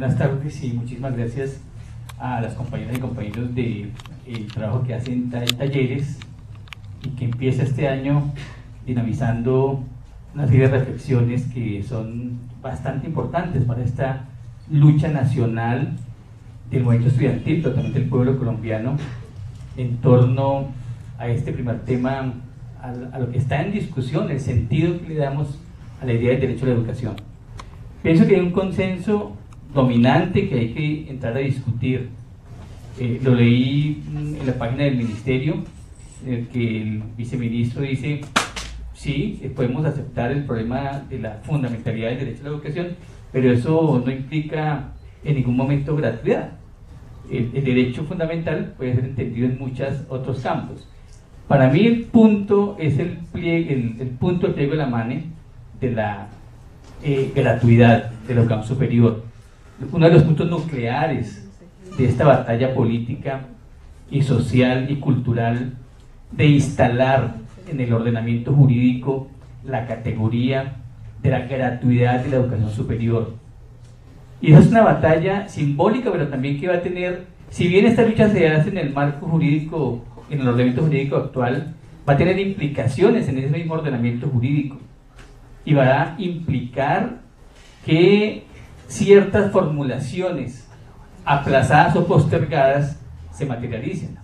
Buenas tardes y muchísimas gracias a las compañeras y compañeros del trabajo que hacen talleres y que empieza este año dinamizando una serie de reflexiones que son bastante importantes para esta lucha nacional del movimiento estudiantil, pero también del pueblo colombiano, en torno a este primer tema, a lo que está en discusión, el sentido que le damos a la idea del derecho a la educación. Pienso que hay un consenso dominante que hay que entrar a discutir. Lo leí en la página del ministerio, en el que el viceministro dice: sí, podemos aceptar el problema de la fundamentalidad del derecho a la educación, pero eso no implica en ningún momento gratuidad. El derecho fundamental puede ser entendido en muchos otros campos. Para mí el punto es el punto del pliego de la mane de la gratuidad de la educación superior. Uno de los puntos nucleares de esta batalla política y social y cultural de instalar en el ordenamiento jurídico la categoría de la gratuidad de la educación superior. Y esa es una batalla simbólica, pero también que va a tener, si bien esta lucha se hace en el marco jurídico, en el ordenamiento jurídico actual, va a tener implicaciones en ese mismo ordenamiento jurídico y va a implicar que ciertas formulaciones aplazadas o postergadas se materialicen.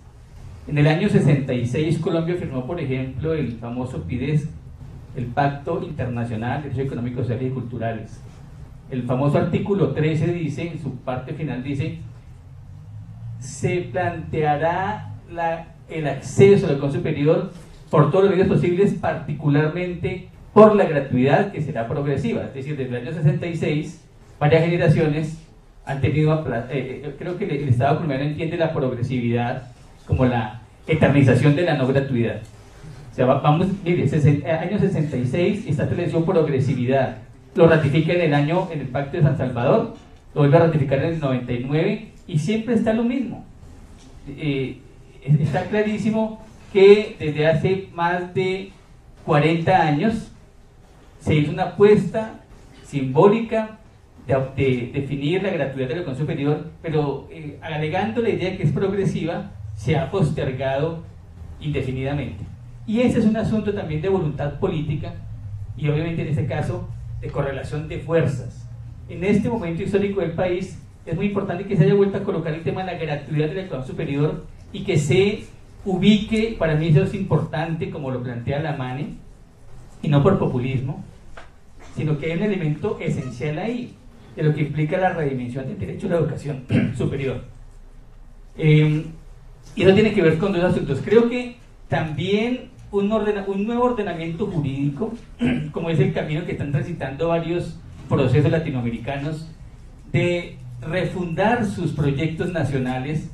En el año 66 Colombia firmó, por ejemplo, el famoso PIDES, el Pacto Internacional de Derechos Económicos, Sociales y Culturales. El famoso artículo 13 dice, en su parte final dice: se planteará el acceso a la educación superior por todos los medios posibles, particularmente por la gratuidad, que será progresiva. Es decir, desde el año 66 varias generaciones han tenido, creo que el Estado colombiano entiende la progresividad como la eternización de la no gratuidad. O sea, vamos, mire, año 66 está estableció progresividad, lo ratifica en el Pacto de San Salvador, lo vuelve a ratificar en el 99 y siempre está lo mismo. Está clarísimo que desde hace más de 40 años se hizo una apuesta simbólica de definir la gratuidad de la educación superior, pero alegando la idea que es progresiva, se ha postergado indefinidamente. Y ese es un asunto también de voluntad política y obviamente en este caso de correlación de fuerzas. En este momento histórico del país es muy importante que se haya vuelto a colocar el tema de la gratuidad de la educación superior y que se ubique, para mí eso es importante, como lo plantea la mane, y no por populismo, sino que hay un elemento esencial ahí, de lo que implica la redimensión del derecho a la educación superior. Y eso tiene que ver con dos asuntos. Creo que también un nuevo ordenamiento jurídico, como es el camino que están transitando varios procesos latinoamericanos, de refundar sus proyectos nacionales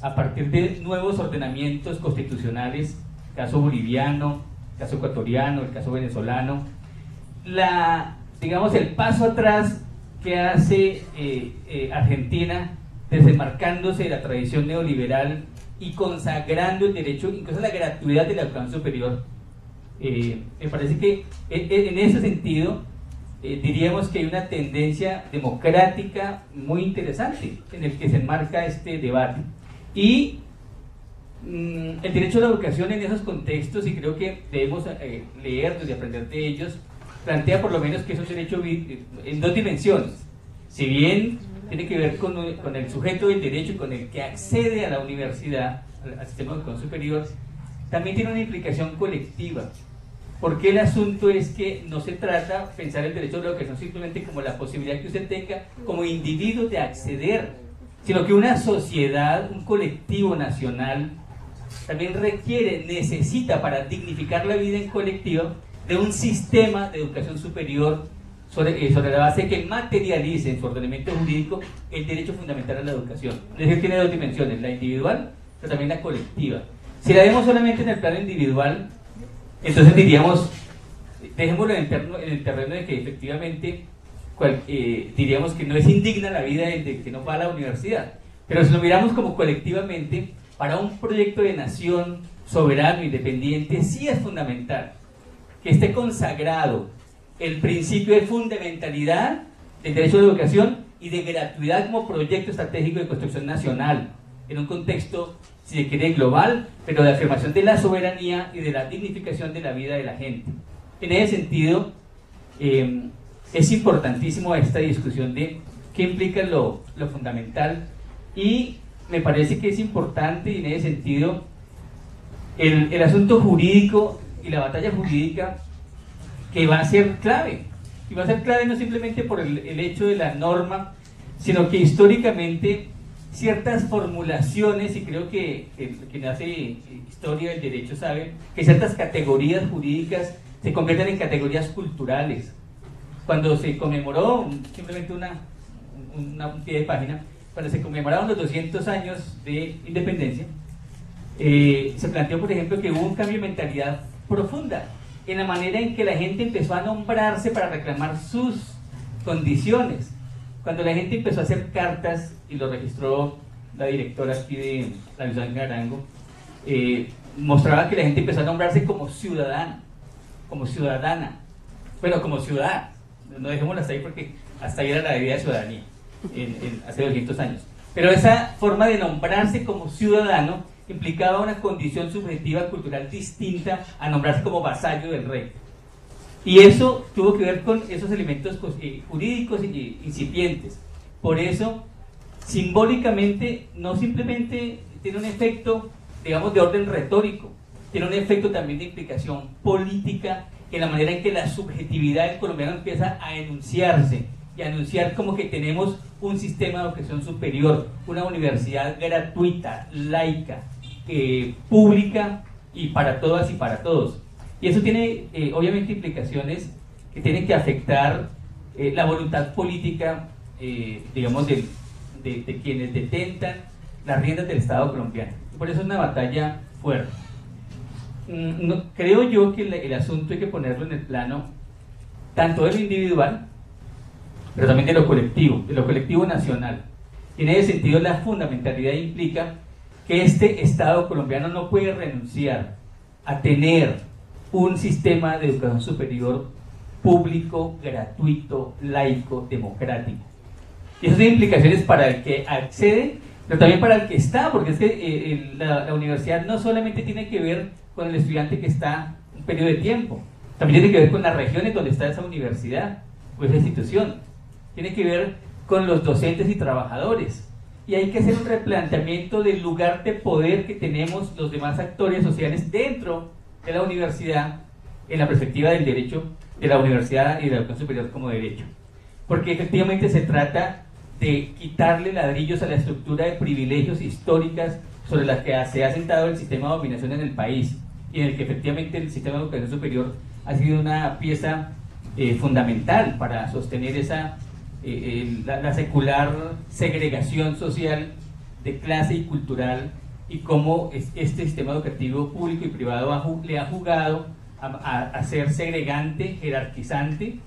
a partir de nuevos ordenamientos constitucionales, caso boliviano, caso ecuatoriano, el caso venezolano, digamos, el paso atrás que hace Argentina, desenmarcándose de la tradición neoliberal y consagrando el derecho, incluso la gratuidad de la educación superior. Me parece que en ese sentido diríamos que hay una tendencia democrática muy interesante en el que se enmarca este debate. Y el derecho a la educación en esos contextos, y creo que debemos leerlos y aprender de ellos, plantea por lo menos que es un derecho en dos dimensiones. Si bien tiene que ver con el sujeto del derecho, con el que accede a la universidad, al sistema de educación superior, también tiene una implicación colectiva. Porque el asunto es que no se trata de pensar el derecho a la educación simplemente como la posibilidad que usted tenga como individuo de acceder, sino que una sociedad, un colectivo nacional, también necesita para dignificar la vida en colectivo de un sistema de educación superior sobre la base que materialice en su ordenamiento jurídico el derecho fundamental a la educación. Es decir, tiene dos dimensiones, la individual, pero también la colectiva. Si la vemos solamente en el plano individual, entonces diríamos, dejémoslo en el terreno de que efectivamente diríamos que no es indigna la vida de que no va a la universidad. Pero si lo miramos como colectivamente, para un proyecto de nación soberano, independiente, sí es fundamental que esté consagrado el principio de fundamentalidad del derecho a la educación y de gratuidad como proyecto estratégico de construcción nacional, en un contexto, si se quiere, global, pero de afirmación de la soberanía y de la dignificación de la vida de la gente. En ese sentido, es importantísimo esta discusión de qué implica lo fundamental, y me parece que es importante, y en ese sentido, el asunto jurídico y la batalla jurídica, que va a ser clave, y va a ser clave no simplemente por el hecho de la norma, sino que históricamente ciertas formulaciones, y creo que quien hace historia del derecho sabe que ciertas categorías jurídicas se convierten en categorías culturales. Cuando se conmemoró, simplemente un pie de página, cuando se conmemoraron los 200 años de independencia, se planteó, por ejemplo, que hubo un cambio de mentalidad profunda en la manera en que la gente empezó a nombrarse para reclamar sus condiciones. Cuando la gente empezó a hacer cartas, y lo registró la directora aquí de la Universidad de Arango, mostraba que la gente empezó a nombrarse como ciudadano, como ciudadana, bueno, como ciudad, no dejémoslo hasta ahí porque hasta ahí era la idea de ciudadanía, hace 200 años. Pero esa forma de nombrarse como ciudadano implicaba una condición subjetiva cultural distinta a nombrarse como vasallo del rey. Y eso tuvo que ver con esos elementos jurídicos incipientes. Por eso, simbólicamente, no simplemente tiene un efecto, digamos, de orden retórico, tiene un efecto también de implicación política en la manera en que la subjetividad del colombiano empieza a enunciarse y a anunciar como que tenemos un sistema de educación superior, una universidad gratuita, laica, pública y para todas y para todos. Y eso tiene obviamente implicaciones que tienen que afectar la voluntad política, digamos, de quienes detentan las riendas del Estado colombiano. Y por eso es una batalla fuerte. Creo yo que el asunto hay que ponerlo en el plano tanto de lo individual, pero también de lo colectivo nacional. Y en ese sentido, la fundamentalidad implica que este Estado colombiano no puede renunciar a tener un sistema de educación superior público, gratuito, laico, democrático. Y eso tiene implicaciones para el que accede, pero también para el que está, porque es que la universidad no solamente tiene que ver con el estudiante que está un periodo de tiempo, también tiene que ver con las regiones donde está esa universidad o esa institución, tiene que ver con los docentes y trabajadores. Y hay que hacer un replanteamiento del lugar de poder que tenemos los demás actores sociales dentro de la universidad en la perspectiva del derecho, de la universidad y de la educación superior como derecho. Porque efectivamente se trata de quitarle ladrillos a la estructura de privilegios históricas sobre las que se ha sentado el sistema de dominación en el país, y en el que efectivamente el sistema de educación superior ha sido una pieza fundamental para sostener la secular segregación social de clase y cultural, y cómo este sistema educativo público y privado le ha jugado a ser segregante, jerarquizante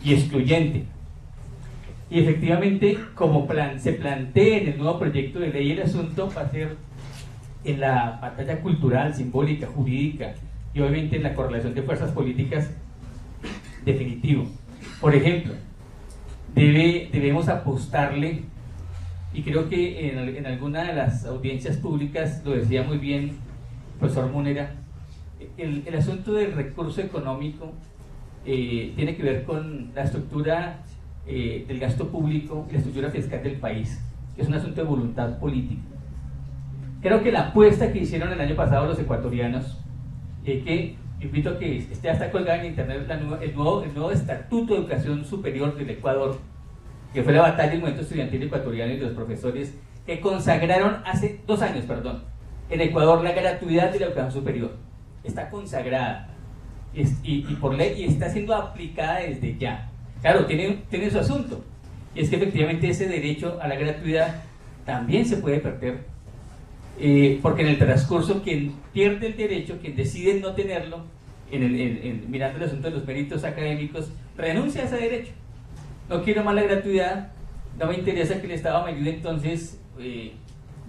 y excluyente. Y efectivamente, como se plantea en el nuevo proyecto de ley, el asunto va a ser en la batalla cultural, simbólica, jurídica y obviamente en la correlación de fuerzas políticas definitivo. Por ejemplo, debemos apostarle, y creo que en alguna de las audiencias públicas lo decía muy bien el profesor Munera, el asunto del recurso económico tiene que ver con la estructura del gasto público y la estructura fiscal del país, que es un asunto de voluntad política. Creo que la apuesta que hicieron el año pasado los ecuatorianos, que invito a que esté hasta colgada en internet, el nuevo Estatuto de Educación Superior del Ecuador, que fue la batalla del movimiento estudiantil ecuatoriano y de los profesores, que consagraron hace 2 años, en Ecuador la gratuidad de la educación superior. Está consagrada y por ley, y está siendo aplicada desde ya. Claro, tiene su asunto, y es que efectivamente ese derecho a la gratuidad también se puede perder, porque en el transcurso quien pierde el derecho, quien decide no tenerlo, mirando el asunto de los méritos académicos, renuncia a ese derecho. No quiero más la gratuidad, no me interesa que el Estado me ayude, entonces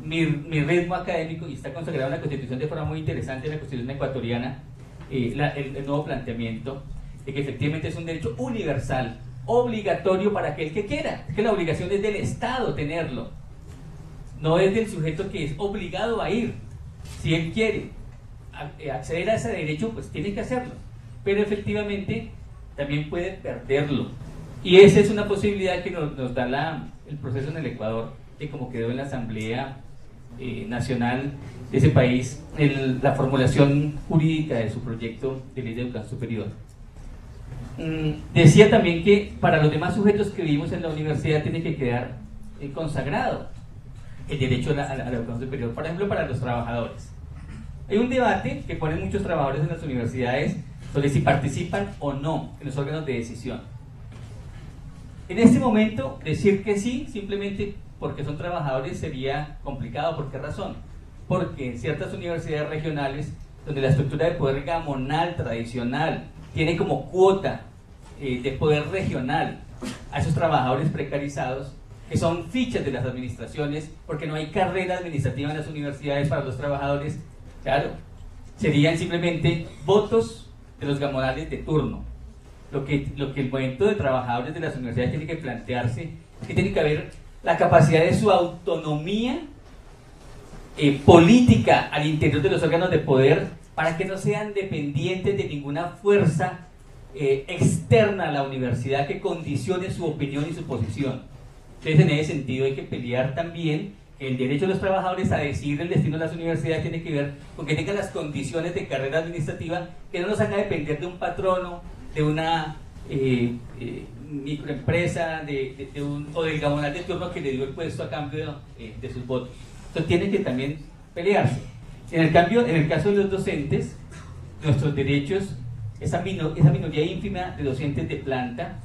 mi ritmo académico, y está consagrado en la Constitución de forma muy interesante, en la Constitución ecuatoriana, el nuevo planteamiento de que efectivamente es un derecho universal obligatorio para aquel que quiera. Es que la obligación es del Estado tenerlo, no es del sujeto que es obligado a ir. Si él quiere acceder a ese derecho, pues tiene que hacerlo, pero efectivamente también puede perderlo. Y esa es una posibilidad que nos da el proceso en el Ecuador, que como quedó en la Asamblea Nacional de ese país, la formulación jurídica de su proyecto de ley de educación superior. Decía también que para los demás sujetos que vivimos en la universidad tiene que quedar consagrado el derecho a la educación superior, por ejemplo, para los trabajadores. Hay un debate que ponen muchos trabajadores en las universidades sobre si participan o no en los órganos de decisión. En este momento, decir que sí, simplemente porque son trabajadores, sería complicado. ¿Por qué razón? Porque en ciertas universidades regionales, donde la estructura de poder gamonal tradicional tiene como cuota de poder regional a esos trabajadores precarizados, que son fichas de las administraciones, porque no hay carrera administrativa en las universidades para los trabajadores, claro, serían simplemente votos de los gamonales de turno. Lo que el movimiento de trabajadores de las universidades tiene que plantearse es que tiene que haber la capacidad de su autonomía política al interior de los órganos de poder, para que no sean dependientes de ninguna fuerza externa a la universidad que condicione su opinión y su posición. Entonces, en ese sentido hay que pelear también el derecho de los trabajadores a decidir el destino de las universidades. Tiene que ver con que tengan las condiciones de carrera administrativa, que no nos haga depender de un patrono, de una microempresa, o del gamonal de turno que le dio el puesto a cambio de sus votos. Entonces tiene que también pelearse. En el caso de los docentes, nuestros derechos, esa minoría ínfima de docentes de planta,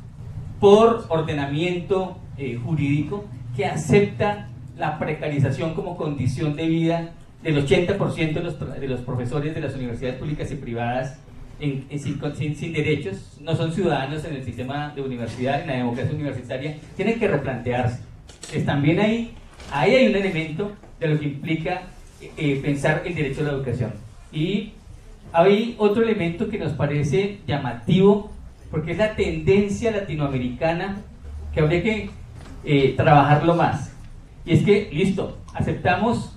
por ordenamiento jurídico, que acepta la precarización como condición de vida del 80% de los profesores de las universidades públicas y privadas, sin derechos, no son ciudadanos en el sistema de universidad, en la democracia universitaria, tienen que replantearse. Entonces, también ahí hay un elemento de lo que implica pensar el derecho a la educación. Y hay otro elemento que nos parece llamativo, porque es la tendencia latinoamericana que habría que trabajarlo más. Y es que, listo, aceptamos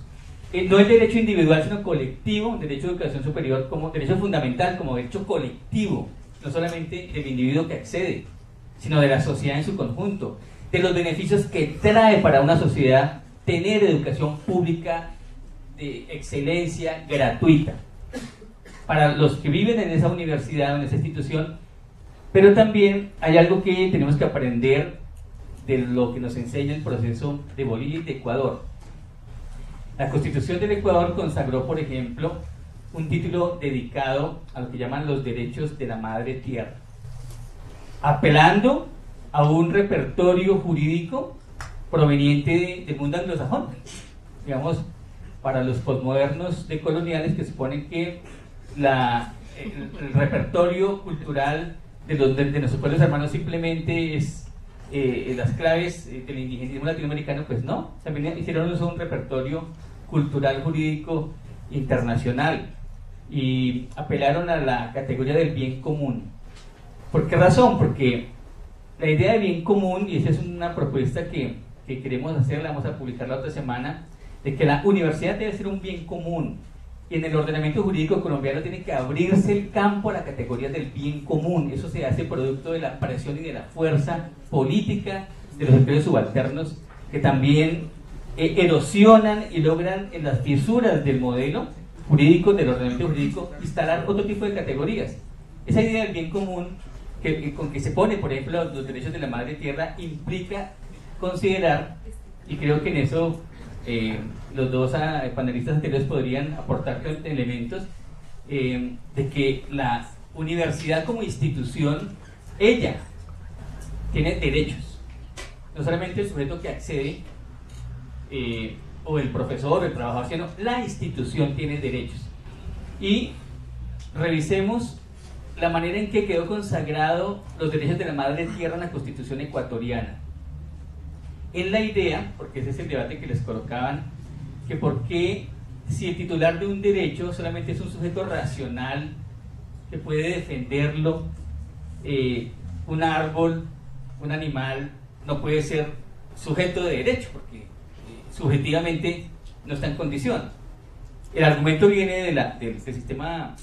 no el derecho individual, sino colectivo, derecho a educación superior como derecho fundamental, como derecho colectivo, no solamente del individuo que accede, sino de la sociedad en su conjunto, de los beneficios que trae para una sociedad tener educación pública de excelencia gratuita, para los que viven en esa universidad o en esa institución. Pero también hay algo que tenemos que aprender de lo que nos enseña el proceso de Bolivia y de Ecuador. La Constitución del Ecuador consagró, por ejemplo, un título dedicado a lo que llaman los derechos de la madre tierra, apelando a un repertorio jurídico proveniente del mundo anglosajón, digamos, para los posmodernos decoloniales, que suponen que el repertorio cultural de nuestros pueblos hermanos simplemente es las claves del indigenismo latinoamericano. Pues no, también hicieron uso de un repertorio cultural jurídico internacional y apelaron a la categoría del bien común. ¿Por qué razón? Porque la idea de bien común, y esa es una propuesta que queremos hacer, la vamos a publicar la otra semana, de que la universidad debe ser un bien común, y en el ordenamiento jurídico colombiano tiene que abrirse el campo a la categoría del bien común. Eso se hace producto de la presión y de la fuerza política de los sectores subalternos, que también erosionan y logran en las fisuras del modelo jurídico, del ordenamiento jurídico, instalar otro tipo de categorías. Esa idea del bien común con que se pone, por ejemplo, los derechos de la madre tierra, implica considerar, y creo que en eso los dos panelistas anteriores podrían aportar elementos, de que la universidad como institución, ella tiene derechos, no solamente el sujeto que accede, o el profesor o el trabajador, sino la institución tiene derechos. Y revisemos la manera en que quedó consagrado los derechos de la madre tierra en la Constitución ecuatoriana. En la idea, porque ese es el debate que les colocaban, que por qué, si el titular de un derecho solamente es un sujeto racional que puede defenderlo, un árbol, un animal no puede ser sujeto de derecho, porque subjetivamente no está en condición. El argumento viene del sistema,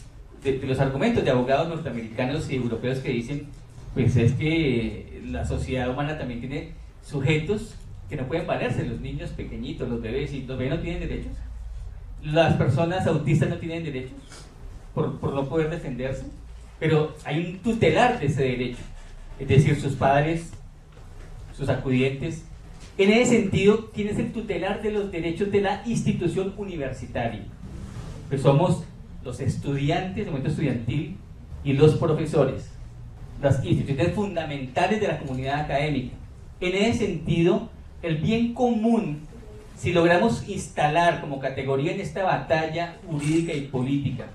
de los argumentos de abogados norteamericanos y europeos que dicen, pues es que la sociedad humana también tiene sujetos que no pueden valerse, los niños pequeñitos, los bebés, y los bebés no tienen derechos, las personas autistas no tienen derechos por no poder defenderse, pero hay un tutelar de ese derecho, es decir, sus padres, sus acudientes. En ese sentido, ¿quién es el tutelar de los derechos de la institución universitaria? Pues somos los estudiantes, el movimiento estudiantil, y los profesores, las instituciones fundamentales de la comunidad académica. En ese sentido, el bien común, si logramos instalar como categoría en esta batalla jurídica y política,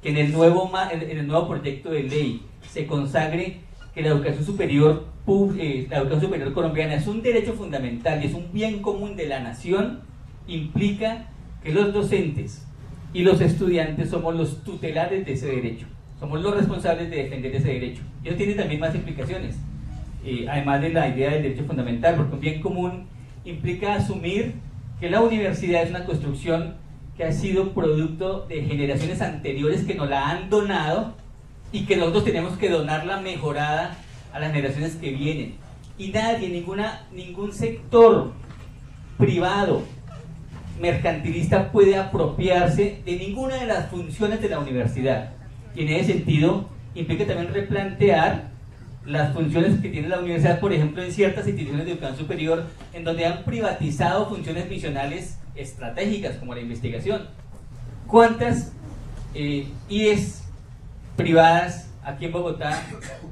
que en el nuevo proyecto de ley se consagre que la educación superior colombiana es un derecho fundamental y es un bien común de la nación, implica que los docentes y los estudiantes somos los tutelares de ese derecho, somos los responsables de defender ese derecho. Y eso tiene también más implicaciones, además de la idea del derecho fundamental, porque un bien común implica asumir que la universidad es una construcción que ha sido producto de generaciones anteriores que nos la han donado y que nosotros tenemos que donarla mejorada a las generaciones que vienen. Y nadie, ningún sector privado, mercantilista puede apropiarse de ninguna de las funciones de la universidad. Y en ese sentido implica también replantear las funciones que tiene la universidad, por ejemplo, en ciertas instituciones de educación superior, en donde han privatizado funciones misionales estratégicas, como la investigación. ¿Cuántas IES privadas aquí en Bogotá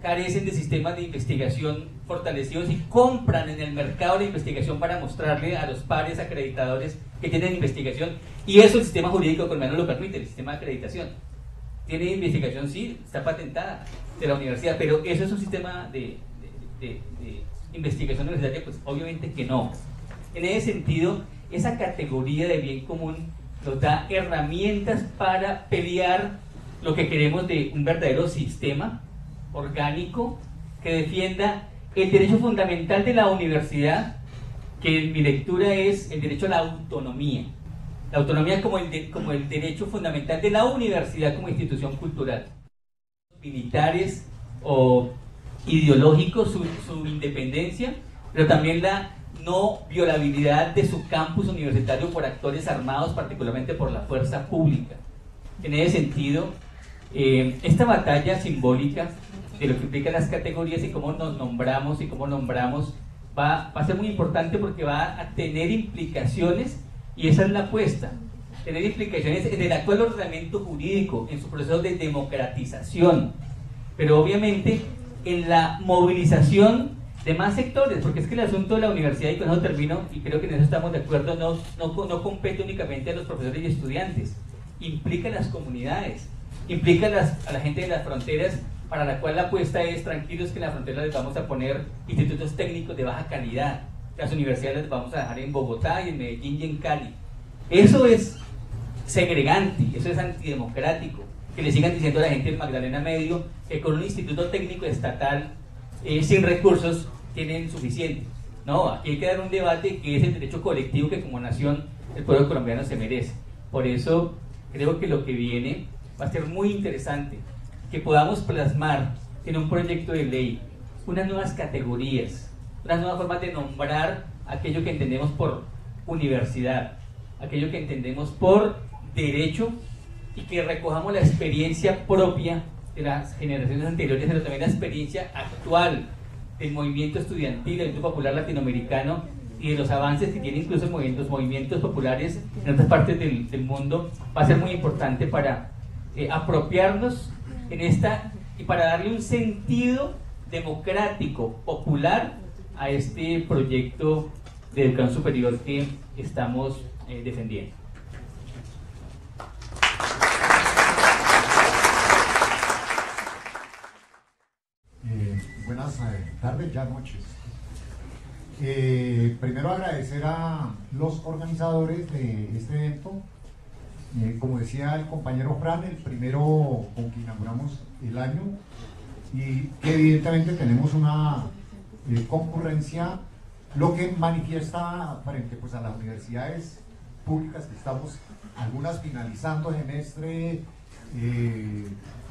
carecen de sistemas de investigación fortalecidos y compran en el mercado de investigación para mostrarle a los pares acreditadores que tienen investigación? Y eso el sistema jurídico colombiano lo permite, el sistema de acreditación. Tiene investigación, sí, está patentada de la universidad, pero eso es un sistema de investigación universitaria, pues obviamente que no. En ese sentido, esa categoría de bien común nos da herramientas para pelear lo que queremos de un verdadero sistema orgánico que defienda el derecho fundamental de la universidad, que en mi lectura es el derecho a la autonomía. La autonomía como el derecho fundamental de la universidad como institución cultural. Militares o ideológicos, su independencia, pero también la no violabilidad de su campus universitario por actores armados, particularmente por la fuerza pública. En ese sentido, esta batalla simbólica de lo que implican las categorías y cómo nos nombramos va a ser muy importante, porque va a tener implicaciones, y esa es la apuesta, tener implicaciones en el actual ordenamiento jurídico, en su proceso de democratización, pero obviamente en la movilización de más sectores, porque es que el asunto de la universidad, y con eso termino, y creo que en eso estamos de acuerdo, no compete únicamente a los profesores y estudiantes, implica a las comunidades, implica a la gente de las fronteras, para la cual la apuesta es: tranquilos, que en la frontera les vamos a poner institutos técnicos de baja calidad, las universidades las vamos a dejar en Bogotá y en Medellín y en Cali. Eso es segregante, eso es antidemocrático, que le sigan diciendo a la gente del Magdalena Medio que con un instituto técnico estatal sin recursos tienen suficiente. No, aquí hay que dar un debate que es el derecho colectivo que como nación el pueblo colombiano se merece. Por eso creo que lo que viene va a ser muy interesante, que podamos plasmar en un proyecto de ley unas nuevas categorías, unas nuevas formas de nombrar aquello que entendemos por universidad, aquello que entendemos por derecho, y que recojamos la experiencia propia de las generaciones anteriores, pero también la experiencia actual del movimiento estudiantil, del movimiento popular latinoamericano, y de los avances que tienen incluso los movimientos populares en otras partes del mundo. Va a ser muy importante para apropiarnos en esta, y para darle un sentido democrático, popular, a este proyecto de educación superior que estamos defendiendo. Buenas tardes, ya noches. Primero agradecer a los organizadores de este evento. Como decía el compañero Fran, el primero con que inauguramos el año, y que evidentemente tenemos una concurrencia, lo que manifiesta frente pues, a las universidades públicas que estamos, algunas finalizando semestre,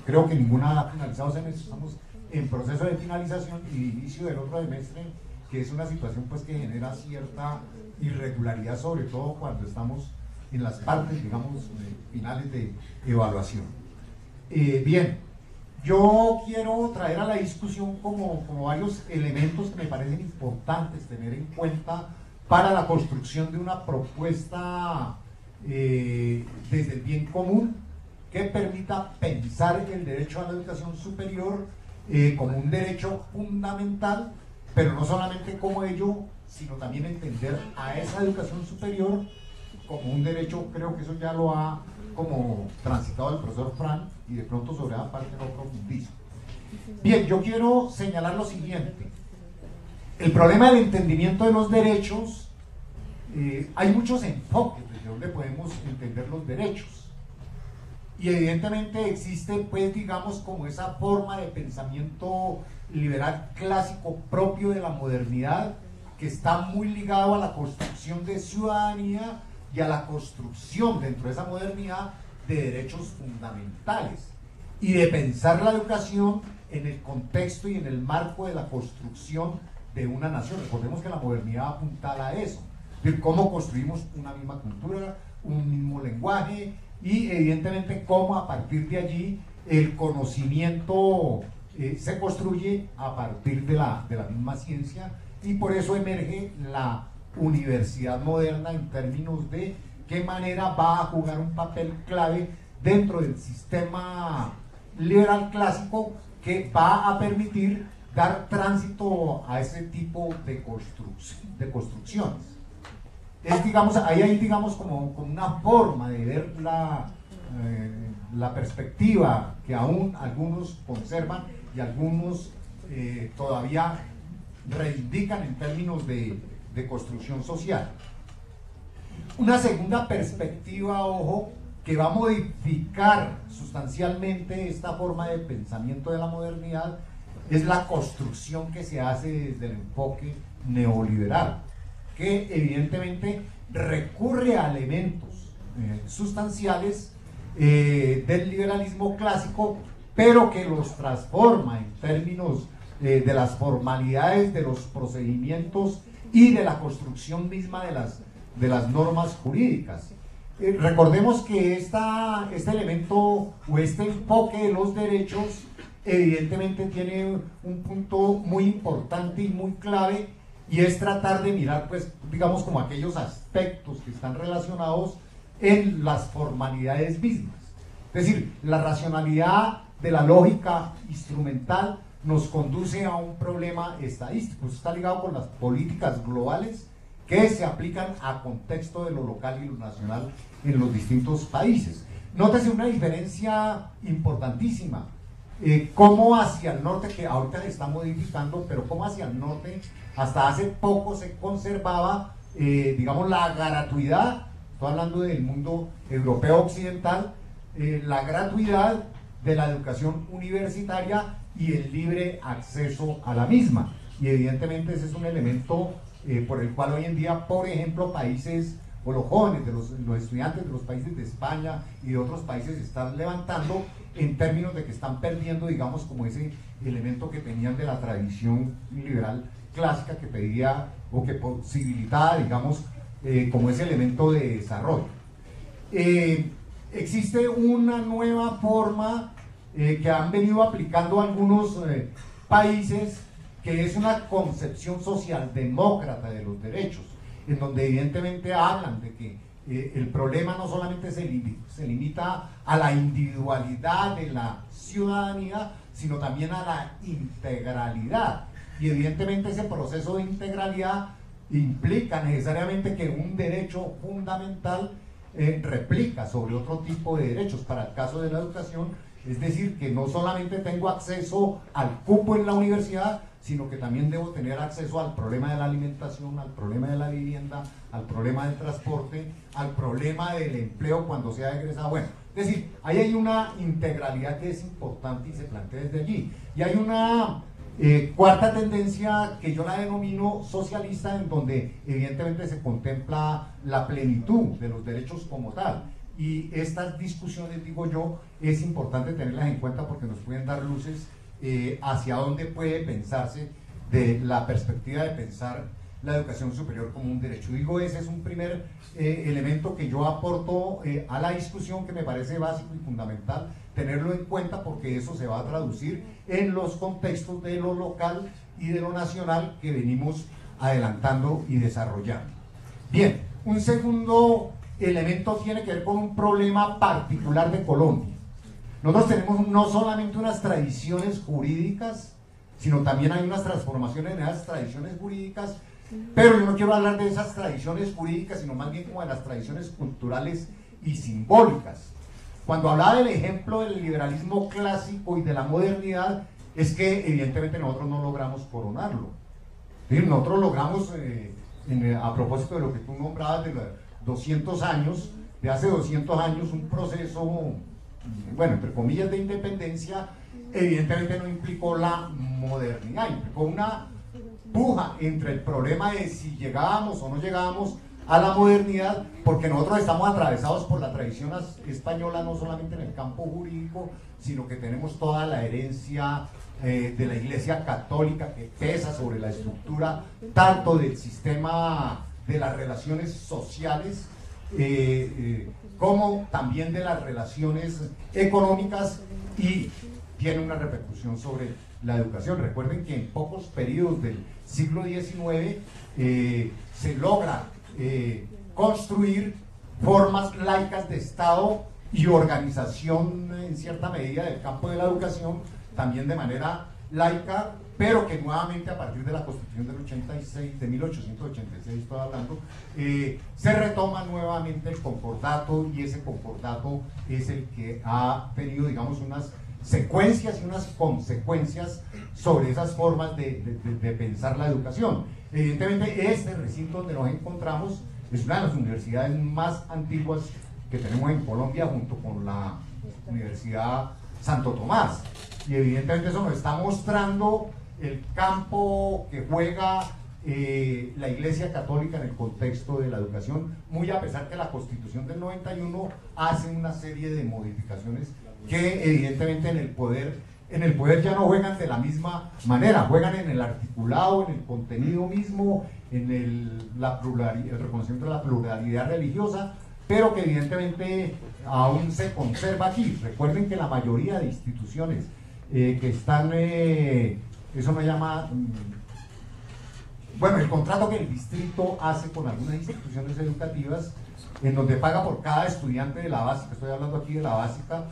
creo que ninguna ha finalizado semestre, estamos en proceso de finalización y inicio del otro semestre, que es una situación pues que genera cierta irregularidad, sobre todo cuando estamos en las partes, digamos, finales de evaluación. Bien, yo quiero traer a la discusión como varios elementos que me parecen importantes tener en cuenta para la construcción de una propuesta desde el bien común que permita pensar el derecho a la educación superior como un derecho fundamental, pero no solamente como ello, sino también entender a esa educación superior como un derecho. Creo que eso ya lo ha como transitado el profesor Fran, y de pronto sobre esa parte no profundizo. Bien, yo quiero señalar lo siguiente. El problema del entendimiento de los derechos, hay muchos enfoques desde donde podemos entender los derechos. Y evidentemente existe, pues, digamos, como esa forma de pensamiento liberal clásico propio de la modernidad, que está muy ligado a la construcción de ciudadanía y a la construcción dentro de esa modernidad de derechos fundamentales, y de pensar la educación en el contexto y en el marco de la construcción de una nación. Recordemos que la modernidad apuntala a eso, de cómo construimos una misma cultura, un mismo lenguaje, y evidentemente cómo a partir de allí el conocimiento se construye a partir de la misma ciencia, y por eso emerge la universidad moderna en términos de qué manera va a jugar un papel clave dentro del sistema liberal clásico que va a permitir dar tránsito a ese tipo de construcciones. Es, digamos, ahí hay, digamos, como una forma de ver la perspectiva que aún algunos conservan y algunos todavía reivindican en términos de construcción social. Una segunda perspectiva, ojo, que va a modificar sustancialmente esta forma de pensamiento de la modernidad, es la construcción que se hace desde el enfoque neoliberal, que evidentemente recurre a elementos sustanciales del liberalismo clásico, pero que los transforma en términos de las formalidades, de los procedimientos y de la construcción misma de las normas jurídicas. Recordemos que este elemento o este enfoque de los derechos evidentemente tiene un punto muy importante y muy clave, y es tratar de mirar, pues, digamos, como aquellos aspectos que están relacionados en las formalidades mismas. Es decir, la racionalidad de la lógica instrumental nos conduce a un problema estadístico. Eso está ligado con las políticas globales que se aplican a contexto de lo local y lo nacional en los distintos países. Nótese una diferencia importantísima. Cómo hacia el norte, que ahorita se está modificando, pero cómo hacia el norte hasta hace poco se conservaba, digamos, la gratuidad, estoy hablando del mundo europeo occidental, la gratuidad de la educación universitaria y el libre acceso a la misma. Y evidentemente ese es un elemento por el cual hoy en día, por ejemplo, países o los jóvenes, los estudiantes de los países de España y de otros países se están levantando en términos de que están perdiendo, digamos, como ese elemento que tenían de la tradición liberal clásica que pedía o que posibilitaba, digamos, como ese elemento de desarrollo. Existe una nueva forma que han venido aplicando algunos países, que es una concepción socialdemócrata de los derechos, en donde evidentemente hablan de que el problema no solamente se limita a la individualidad de la ciudadanía, sino también a la integralidad. Y evidentemente ese proceso de integralidad implica necesariamente que un derecho fundamental replica sobre otro tipo de derechos. Para el caso de la educación, es decir, que no solamente tengo acceso al cupo en la universidad, sino que también debo tener acceso al problema de la alimentación, al problema de la vivienda, al problema del transporte, al problema del empleo cuando sea egresado. Bueno, es decir, ahí hay una integralidad que es importante y se plantea desde allí. Y hay una Cuarta tendencia que yo la denomino socialista, en donde evidentemente se contempla la plenitud de los derechos como tal. Y estas discusiones, digo yo, es importante tenerlas en cuenta porque nos pueden dar luces hacia dónde puede pensarse de la perspectiva de pensar la educación superior como un derecho. Digo, ese es un primer elemento que yo aporto a la discusión, que me parece básico y fundamental tenerlo en cuenta, porque eso se va a traducir en los contextos de lo local y de lo nacional que venimos adelantando y desarrollando. Bien, un segundo elemento tiene que ver con un problema particular de Colombia. Nosotros tenemos no solamente unas tradiciones jurídicas, sino también hay unas transformaciones en esas tradiciones jurídicas, pero yo no quiero hablar de esas tradiciones jurídicas, sino más bien como de las tradiciones culturales y simbólicas. Cuando hablaba del ejemplo del liberalismo clásico y de la modernidad, es que evidentemente nosotros no logramos coronarlo. Es decir, nosotros logramos, a propósito de lo que tú nombrabas de los 200 años, de hace 200 años, un proceso, bueno, entre comillas, de independencia, evidentemente no implicó la modernidad, implicó una puja entre el problema de si llegábamos o no llegábamos a la modernidad, porque nosotros estamos atravesados por la tradición española, no solamente en el campo jurídico, sino que tenemos toda la herencia de la Iglesia Católica que pesa sobre la estructura tanto del sistema de las relaciones sociales como también de las relaciones económicas, y tiene una repercusión sobre la educación. Recuerden que en pocos periodos del siglo XIX se logra construir formas laicas de Estado y organización en cierta medida del campo de la educación, también de manera laica, pero que nuevamente a partir de la Constitución del 86, de 1886 estoy hablando, se retoma nuevamente el concordato, y ese concordato es el que ha tenido, digamos, unas secuencias y unas consecuencias sobre esas formas de pensar la educación. Evidentemente este recinto donde nos encontramos es una de las universidades más antiguas que tenemos en Colombia, junto con la Universidad Santo Tomás, y evidentemente eso nos está mostrando el campo que juega la Iglesia Católica en el contexto de la educación, muy a pesar que la Constitución del 91 hace una serie de modificaciones que evidentemente en el poder ya no juegan de la misma manera, juegan en el articulado, en el contenido mismo, en el reconocimiento de la pluralidad religiosa, pero que evidentemente aún se conserva aquí. Recuerden que la mayoría de instituciones que están, eso no llama, bueno, el contrato que el distrito hace con algunas instituciones educativas, en donde paga por cada estudiante de la básica, estoy hablando aquí de la básica,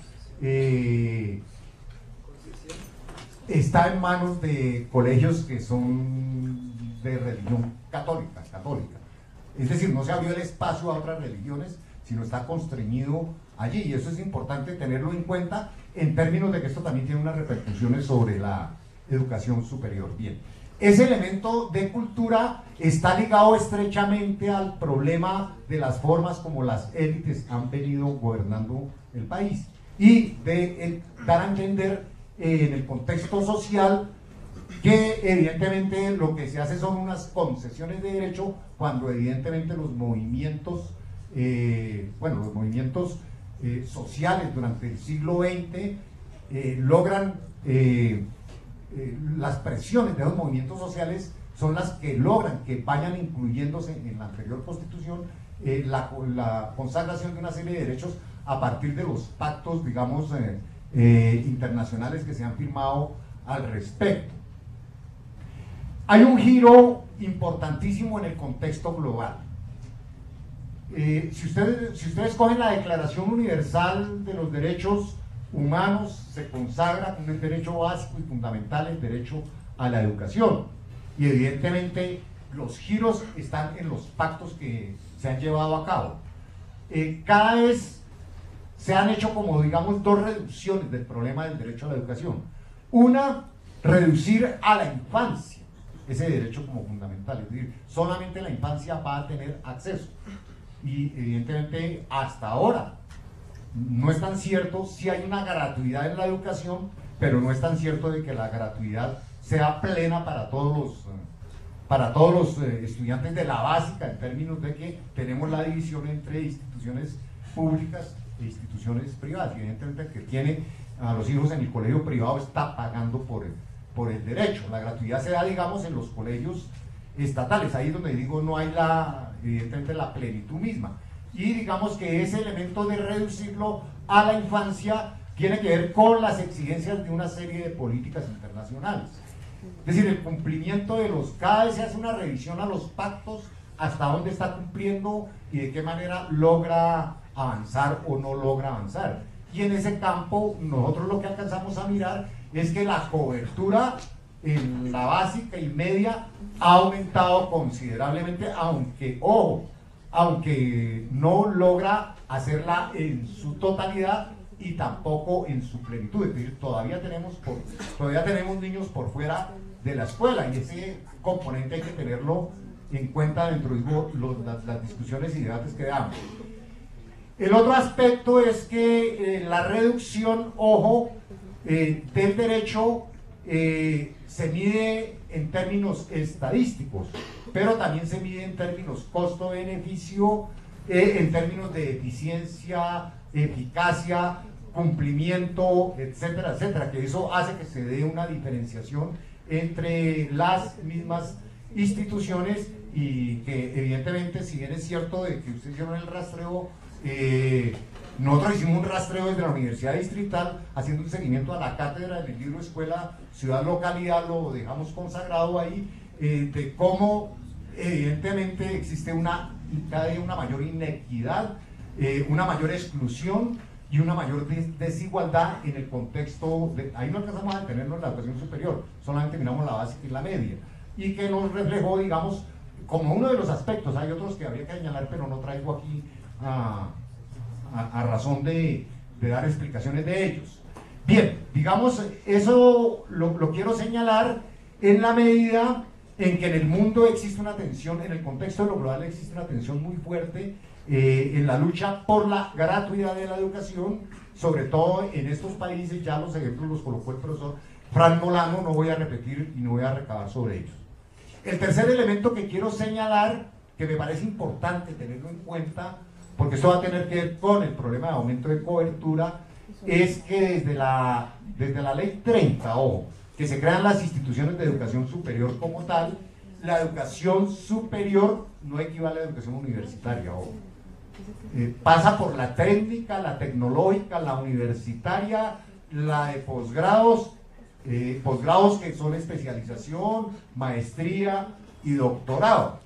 está en manos de colegios que son de religión católica. Es decir, no se abrió el espacio a otras religiones, sino está constreñido allí, y eso es importante tenerlo en cuenta en términos de que esto también tiene unas repercusiones sobre la educación superior. Bien, ese elemento de cultura está ligado estrechamente al problema de las formas como las élites han venido gobernando el país, y de dar a entender en el contexto social que evidentemente lo que se hace son unas concesiones de derecho, cuando evidentemente los movimientos sociales durante el siglo XX logran, las presiones de los movimientos sociales son las que logran que vayan incluyéndose en la anterior Constitución la consagración de una serie de derechos a partir de los pactos, digamos, internacionales que se han firmado al respecto. Hay un giro importantísimo en el contexto global. Si ustedes cogen la Declaración Universal de los Derechos Humanos, se consagra como un derecho básico y fundamental el derecho a la educación, y evidentemente los giros están en los pactos que se han llevado a cabo. Cada vez se han hecho, como digamos, dos reducciones del problema del derecho a la educación. Una, reducir a la infancia ese derecho como fundamental, es decir, solamente la infancia va a tener acceso, y evidentemente hasta ahora no es tan cierto. Si hay una gratuidad en la educación, pero no es tan cierto de que la gratuidad sea plena para todos los estudiantes de la básica, en términos de que tenemos la división entre instituciones públicas e instituciones privadas. Evidentemente el que tiene a los hijos en el colegio privado está pagando por el derecho. La gratuidad se da, digamos, en los colegios estatales, ahí es donde digo no hay evidentemente la plenitud misma. Y digamos que ese elemento de reducirlo a la infancia tiene que ver con las exigencias de una serie de políticas internacionales. Es decir, el cumplimiento de cada vez se hace una revisión a los pactos, hasta dónde está cumpliendo y de qué manera logra avanzar o no logra avanzar. Y en ese campo nosotros lo que alcanzamos a mirar es que la cobertura en la básica y media ha aumentado considerablemente, aunque no logra hacerla en su totalidad y tampoco en su plenitud. Es decir, todavía tenemos niños por fuera de la escuela, y ese componente hay que tenerlo en cuenta dentro de las discusiones y debates que damos. El otro aspecto es que la reducción, del derecho se mide en términos estadísticos, pero también se mide en términos costo-beneficio, en términos de eficiencia, eficacia, cumplimiento, etcétera, etcétera, que eso hace que se dé una diferenciación entre las mismas instituciones, y que evidentemente, si bien es cierto de que ustedes hicieron el rastreo, nosotros hicimos un rastreo desde la Universidad Distrital haciendo un seguimiento a la cátedra en el libro Escuela, Ciudad, Localidad, lo dejamos consagrado ahí, de cómo evidentemente existe cada día una mayor inequidad, una mayor exclusión y una mayor desigualdad en el contexto ahí no alcanzamos a detenernos en la educación superior, solamente miramos la básica y la media, y que nos reflejó, digamos, como uno de los aspectos. Hay otros que habría que señalar, pero no traigo aquí a razón de dar explicaciones de ellos. Bien, digamos, eso lo quiero señalar en la medida en que en el mundo existe una tensión, en el contexto de lo global existe una tensión muy fuerte en la lucha por la gratuidad de la educación, sobre todo en estos países. Ya los ejemplos los colocó el profesor Fran Molano, no voy a repetir y no voy a recabar sobre ellos. El tercer elemento que quiero señalar, que me parece importante tenerlo en cuenta, porque esto va a tener que ver con el problema de aumento de cobertura, es que desde la ley 30, que se crean las instituciones de educación superior como tal, la educación superior no equivale a la educación universitaria, pasa por la técnica, la tecnológica, la universitaria, la de posgrados, posgrados que son especialización, maestría y doctorado.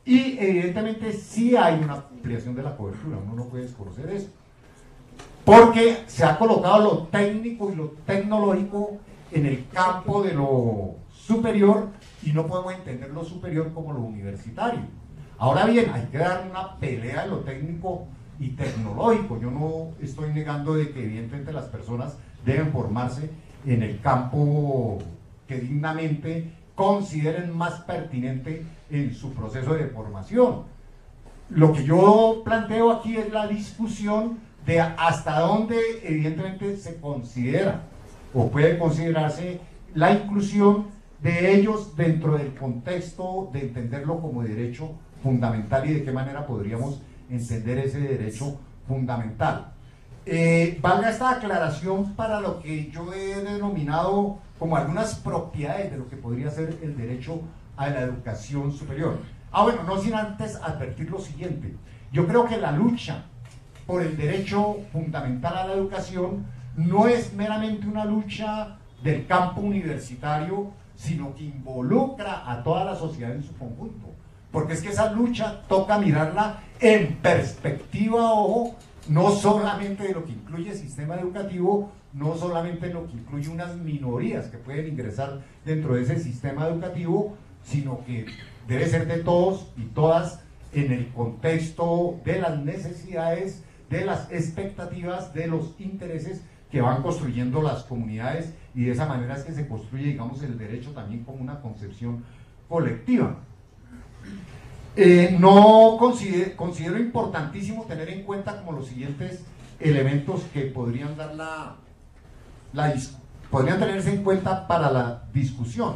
Y evidentemente sí hay una ampliación de la cobertura, uno no puede desconocer eso, porque se ha colocado lo técnico y lo tecnológico en el campo de lo superior, y no podemos entender lo superior como lo universitario. Ahora bien, hay que dar una pelea de lo técnico y tecnológico. Yo no estoy negando de que evidentemente las personas deben formarse en el campo que dignamente consideren más pertinente en su proceso de formación. Lo que yo planteo aquí es la discusión de hasta dónde evidentemente se considera o puede considerarse la inclusión de ellos dentro del contexto de entenderlo como derecho fundamental, y de qué manera podríamos entender ese derecho fundamental. Valga esta aclaración para lo que yo he denominado como algunas propiedades de lo que podría ser el derecho a la educación superior. Bueno, no sin antes advertir lo siguiente. Yo creo que la lucha por el derecho fundamental a la educación no es meramente una lucha del campo universitario, sino que involucra a toda la sociedad en su conjunto. Porque es que esa lucha toca mirarla en perspectiva, no solamente de lo que incluye el sistema educativo, no solamente de lo que incluye unas minorías que pueden ingresar dentro de ese sistema educativo, sino que debe ser de todos y todas en el contexto de las necesidades, de las expectativas, de los intereses que van construyendo las comunidades, y de esa manera es que se construye, digamos, el derecho también como una concepción colectiva. No considero importantísimo tener en cuenta como los siguientes elementos que podrían dar podrían tenerse en cuenta para la discusión.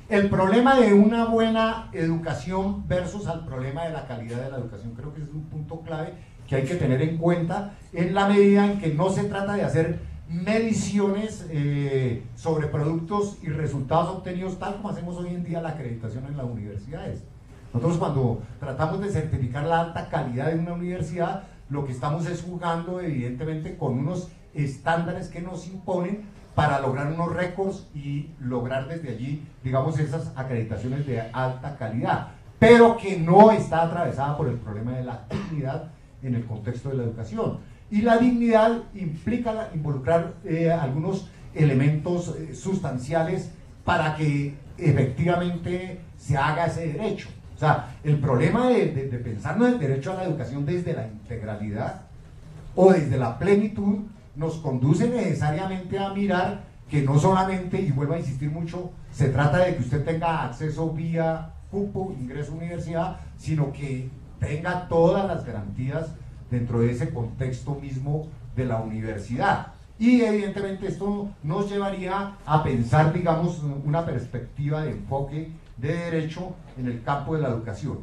El problema de una buena educación versus al problema de la calidad de la educación, creo que es un punto clave que hay que tener en cuenta en la medida en que no se trata de hacer mediciones sobre productos y resultados obtenidos tal como hacemos hoy en día la acreditación en las universidades. Nosotros cuando tratamos de certificar la alta calidad de una universidad, lo que estamos es jugando evidentemente con unos estándares que nos imponen para lograr unos récords y lograr desde allí, digamos, esas acreditaciones de alta calidad, pero que no está atravesada por el problema de la dignidad en el contexto de la educación. Y la dignidad implica involucrar algunos elementos sustanciales para que efectivamente se haga ese derecho. O sea, el problema de pensarnos el derecho a la educación desde la integralidad o desde la plenitud nos conduce necesariamente a mirar que no solamente, y vuelvo a insistir mucho, se trata de que usted tenga acceso vía cupo, ingreso a universidad, sino que tenga todas las garantías dentro de ese contexto mismo de la universidad. Y evidentemente esto nos llevaría a pensar, digamos, una perspectiva de enfoque de derecho en el campo de la educación.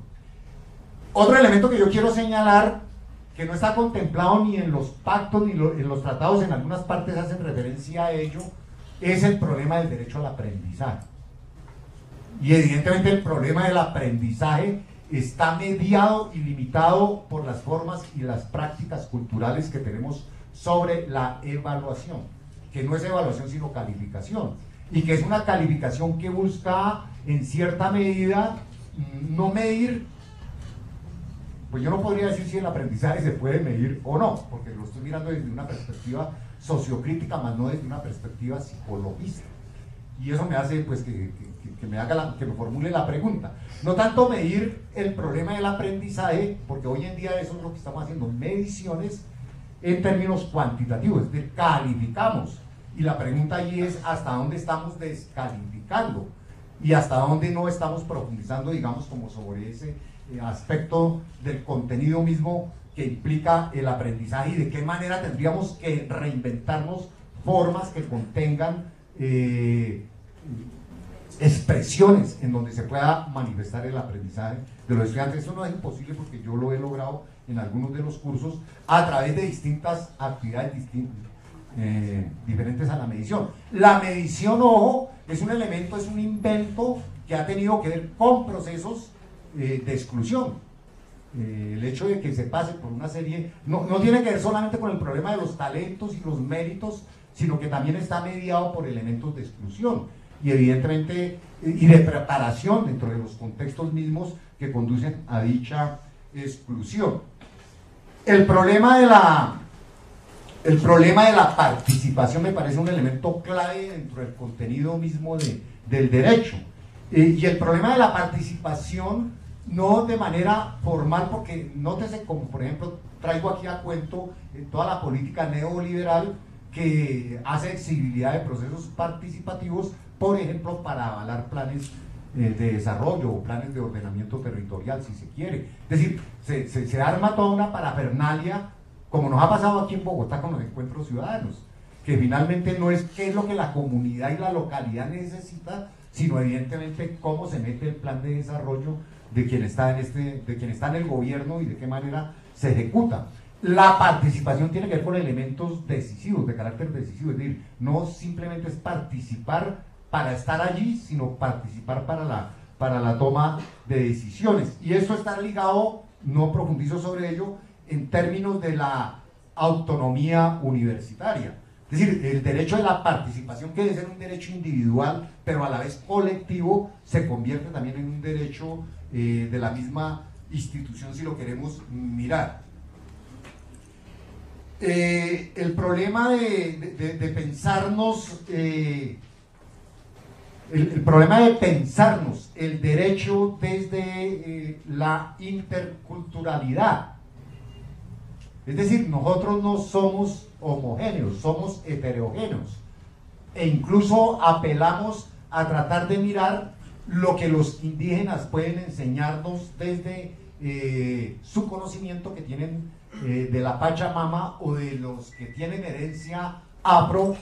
Otro elemento que yo quiero señalar, que no está contemplado ni en los pactos ni en los tratados, en algunas partes hacen referencia a ello, es el problema del derecho al aprendizaje. Y evidentemente el problema del aprendizaje está mediado y limitado por las formas y las prácticas culturales que tenemos sobre la evaluación, que no es evaluación sino calificación, y que es una calificación que busca en cierta medida no medir, pues yo no podría decir si el aprendizaje se puede medir o no, porque lo estoy mirando desde una perspectiva sociocrítica, más no desde una perspectiva psicologista. Y eso me hace pues que me formule la pregunta. No tanto medir el problema del aprendizaje, porque hoy en día eso es lo que estamos haciendo, mediciones en términos cuantitativos, es decir, calificamos. Y la pregunta allí es hasta dónde estamos descalificando y hasta dónde no estamos profundizando, digamos, como sobre ese aspecto del contenido mismo que implica el aprendizaje y de qué manera tendríamos que reinventarnos formas que contengan expresiones en donde se pueda manifestar el aprendizaje de los estudiantes. Eso no es imposible porque yo lo he logrado en algunos de los cursos a través de distintas actividades diferentes a la medición. La medición, ojo, es un elemento, es un invento que ha tenido que ver con procesos de exclusión. El hecho de que se pase por una serie, no tiene que ver solamente con el problema de los talentos y los méritos, sino que también está mediado por elementos de exclusión y evidentemente y de preparación dentro de los contextos mismos que conducen a dicha exclusión. El problema de la participación me parece un elemento clave dentro del contenido mismo del derecho. Y el problema de la participación no de manera formal, porque nótese como por ejemplo traigo aquí a cuento toda la política neoliberal que hace exigibilidad de procesos participativos, por ejemplo para avalar planes de desarrollo o planes de ordenamiento territorial, si se quiere. Es decir, se arma toda una parafernalia, como nos ha pasado aquí en Bogotá con los encuentros ciudadanos, que finalmente no es qué es lo que la comunidad y la localidad necesita, sino evidentemente cómo se mete el plan de desarrollo de quien está en el gobierno y de qué manera se ejecuta. La participación tiene que ver con elementos decisivos, de carácter decisivo, es decir, no simplemente es participar para estar allí, sino participar para la toma de decisiones. Y eso está ligado, no profundizo sobre ello, en términos de la autonomía universitaria. Es decir, el derecho de la participación, que debe ser un derecho individual, pero a la vez colectivo, se convierte también en un derecho de la misma institución, si lo queremos mirar. El problema de pensarnos, el problema de pensarnos el derecho desde la interculturalidad. Es decir, nosotros no somos homogéneos, somos heterogéneos. E incluso apelamos a tratar de mirar lo que los indígenas pueden enseñarnos desde su conocimiento que tienen de la Pachamama, o de los que tienen herencia afro,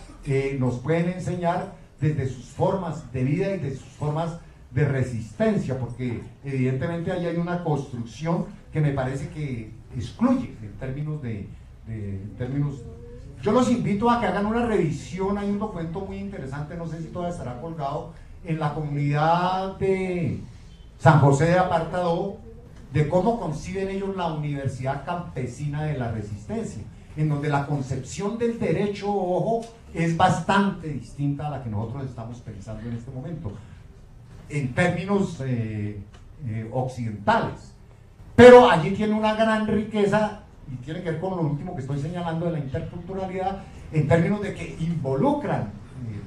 nos pueden enseñar desde sus formas de vida y de sus formas de resistencia, porque evidentemente ahí hay una construcción que me parece que excluye en términos yo los invito a que hagan una revisión. Hay un documento muy interesante, no sé si todavía estará colgado, en la comunidad de San José de Apartadó, de cómo conciben ellos la Universidad Campesina de la Resistencia, en donde la concepción del derecho, ojo, es bastante distinta a la que nosotros estamos pensando en este momento, en términos occidentales. Pero allí tiene una gran riqueza, y tiene que ver con lo último que estoy señalando de la interculturalidad, en términos de que involucran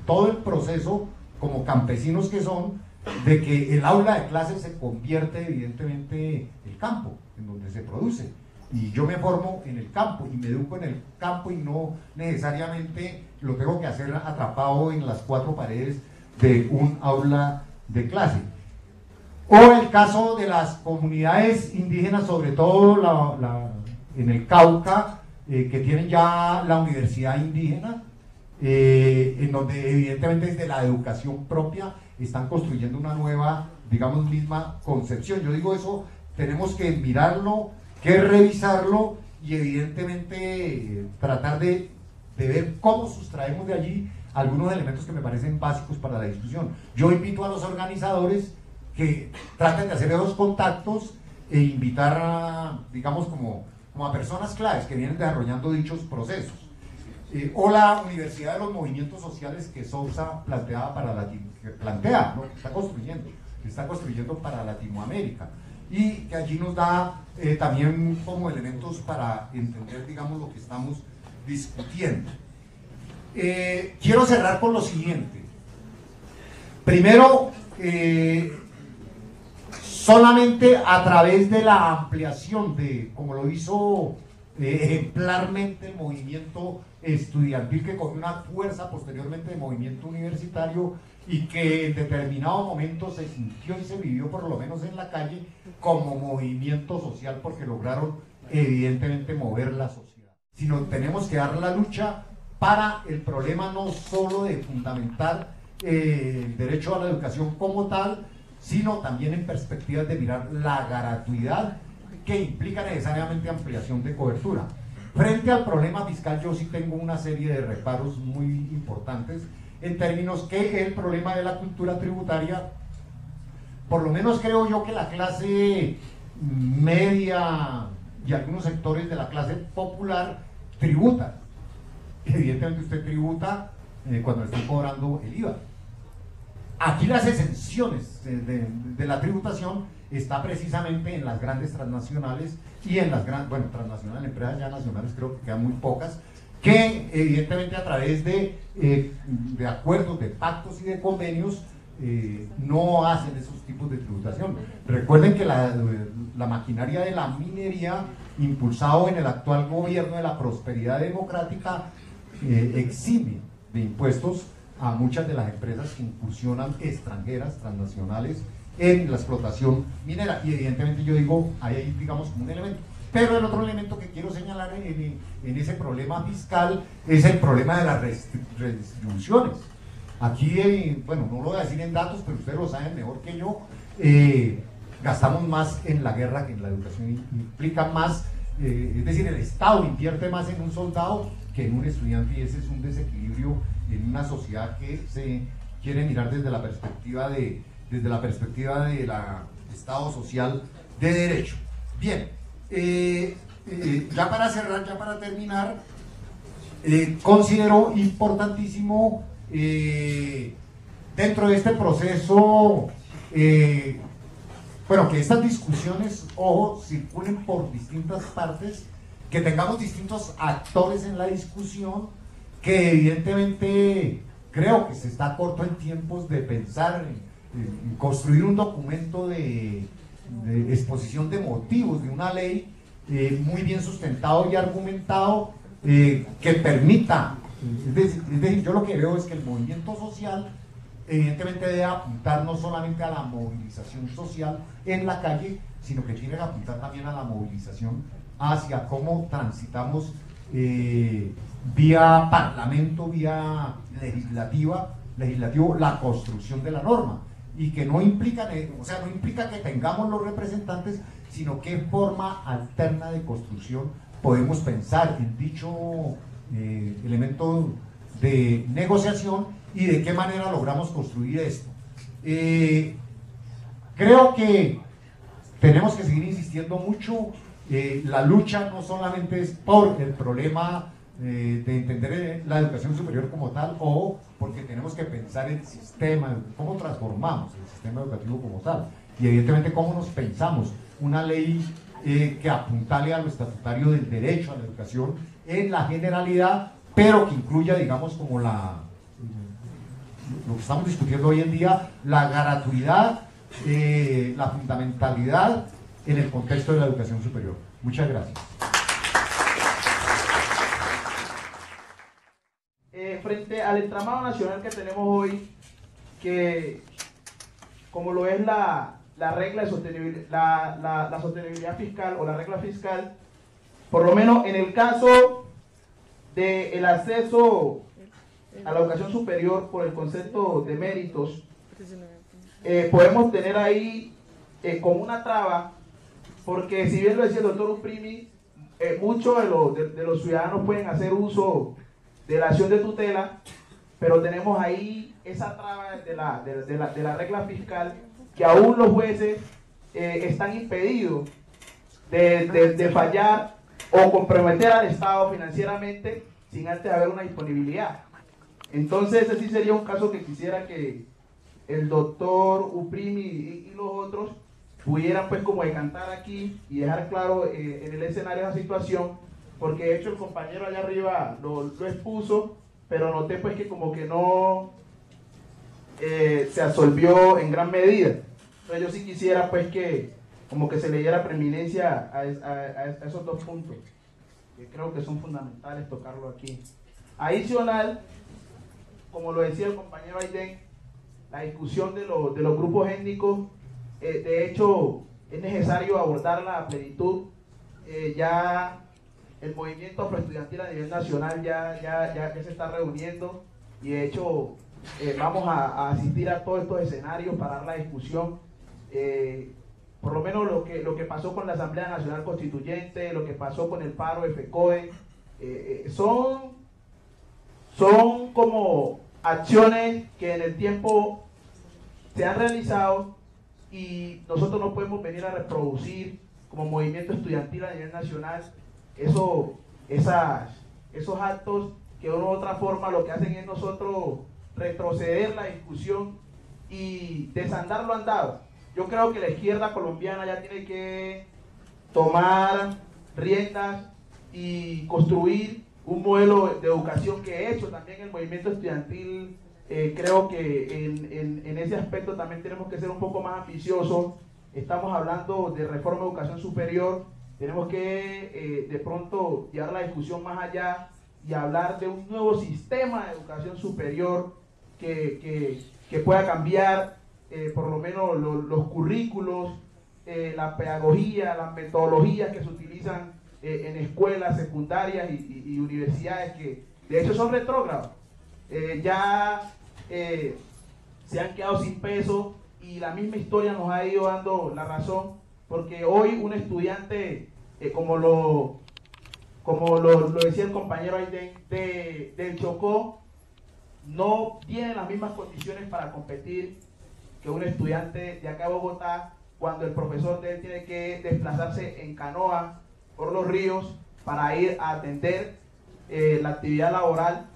todo el proceso, como campesinos que son, de que el aula de clases se convierte evidentemente el campo, en donde se produce. Y yo me formo en el campo y me educo en el campo, y no necesariamente lo tengo que hacer atrapado en las cuatro paredes de un aula de clase. O el caso de las comunidades indígenas, sobre todo en el Cauca, que tienen ya la universidad indígena, en donde evidentemente desde la educación propia están construyendo una nueva, digamos, misma concepción. Yo digo eso, tenemos que mirarlo, que revisarlo, y evidentemente tratar de ver cómo sustraemos de allí algunos elementos que me parecen básicos para la discusión. Yo invito a los organizadores que traten de hacer esos contactos e invitar a, digamos, como a personas claves que vienen desarrollando dichos procesos. O la Universidad de los Movimientos Sociales que Sousa plantea está construyendo para Latinoamérica, y que allí nos da también como elementos para entender, digamos, lo que estamos discutiendo. Quiero cerrar con lo siguiente. Primero, solamente a través de la ampliación como lo hizo ejemplarmente el movimiento estudiantil, que cogió una fuerza posteriormente de movimiento universitario, y que en determinado momento se sintió y se vivió, por lo menos en la calle, como movimiento social, porque lograron evidentemente mover la sociedad. Sino tenemos que dar la lucha para el problema no solo de fundamentar el derecho a la educación como tal, sino también en perspectivas de mirar la gratuidad, que implica necesariamente ampliación de cobertura. Frente al problema fiscal, yo sí tengo una serie de reparos muy importantes, en términos que el problema de la cultura tributaria, por lo menos creo yo que la clase media y algunos sectores de la clase popular tributan. Evidentemente usted tributa cuando le están cobrando el IVA. Aquí las exenciones de la tributación está precisamente en las grandes transnacionales y en las grandes, transnacionales, empresas ya nacionales creo que quedan muy pocas, que evidentemente a través de acuerdos, de pactos y de convenios no hacen esos tipos de tributación. Recuerden que la maquinaria de la minería, impulsado en el actual gobierno de la prosperidad democrática, exime de impuestos a muchas de las empresas que incursionan, extranjeras, transnacionales, en la explotación minera. Y evidentemente yo digo, ahí hay, digamos, como un elemento. Pero el otro elemento que quiero señalar en ese problema fiscal es el problema de las redistribuciones. Aquí, bueno, no lo voy a decir en datos, pero ustedes lo saben mejor que yo, gastamos más en la guerra que en la educación, implica más, es decir, el Estado invierte más en un soldado que en un estudiante, y ese es un desequilibrio en una sociedad que se quiere mirar desde la perspectiva del Estado social de derecho. Bien, ya para cerrar, ya para terminar, considero importantísimo dentro de este proceso, bueno, que estas discusiones, ojo, circulen por distintas partes, que tengamos distintos actores en la discusión, que evidentemente creo que se está corto en tiempos de pensar en construir un documento de exposición de motivos de una ley muy bien sustentado y argumentado, que permita, es decir, yo lo que veo es que el movimiento social evidentemente debe apuntar no solamente a la movilización social en la calle, sino que tiene que apuntar también a la movilización hacia cómo transitamos vía parlamento, vía legislativo, la construcción de la norma. y que no implican, o sea, no implica que tengamos los representantes, sino qué forma alterna de construcción podemos pensar en dicho elemento de negociación y de qué manera logramos construir esto. Creo que tenemos que seguir insistiendo mucho. La lucha no solamente es por el problema de entender la educación superior como tal, o porque tenemos que pensar el sistema, cómo transformamos el sistema educativo como tal, y evidentemente cómo nos pensamos una ley que apuntale a lo estatutario del derecho a la educación en la generalidad, pero que incluya, digamos, como lo que estamos discutiendo hoy en día, la gratuidad, la fundamentalidad en el contexto de la educación superior. Muchas gracias. Frente al entramado nacional que tenemos hoy, que como lo es la regla de sostenibilidad, la sostenibilidad fiscal o la regla fiscal, por lo menos en el caso del acceso a la educación superior por el concepto de méritos, podemos tener ahí como una traba, porque si bien lo decía el doctor Uprimi, muchos de los ciudadanos pueden hacer uso de la acción de tutela, pero tenemos ahí esa traba de la regla fiscal, que aún los jueces están impedidos de fallar o comprometer al Estado financieramente sin antes haber una disponibilidad. Entonces ese sí sería un caso que quisiera que el doctor Uprimi y los otros pudieran pues como decantar aquí y dejar claro en el escenario esa situación, porque de hecho el compañero allá arriba lo expuso, pero noté pues que como que no se absolvió en gran medida. Entonces yo sí quisiera pues que como que se le diera preeminencia a esos dos puntos, que creo que son fundamentales tocarlo aquí. Adicional, como lo decía el compañero Aiden, la discusión de los grupos étnicos, de hecho es necesario abordarla a plenitud. Ya el movimiento afroestudiantil a nivel nacional ya se está reuniendo, y de hecho vamos a asistir a todos estos escenarios para dar la discusión. Por lo menos lo que pasó con la Asamblea Nacional Constituyente, lo que pasó con el paro de FECODE, son como acciones que en el tiempo se han realizado, y nosotros no podemos venir a reproducir como movimiento estudiantil a nivel nacional esos actos que de una u otra forma lo que hacen es nosotros retroceder la discusión y desandar lo andado. Yo creo que la izquierda colombiana ya tiene que tomar riendas y construir un modelo de educación que he hecho también el movimiento estudiantil. Creo que en ese aspecto también tenemos que ser un poco más ambiciosos. Estamos hablando de reforma de educación superior, tenemos que de pronto llevar la discusión más allá y hablar de un nuevo sistema de educación superior que pueda cambiar por lo menos los currículos, la pedagogía, las metodologías que se utilizan en escuelas secundarias y universidades, que de hecho son retrógrados. Se han quedado sin peso, y la misma historia nos ha ido dando la razón, porque hoy un estudiante, como lo decía el compañero Aiden, del Chocó, no tiene las mismas condiciones para competir que un estudiante de acá de Bogotá, cuando el profesor de él tiene que desplazarse en canoa por los ríos para ir a atender la actividad laboral,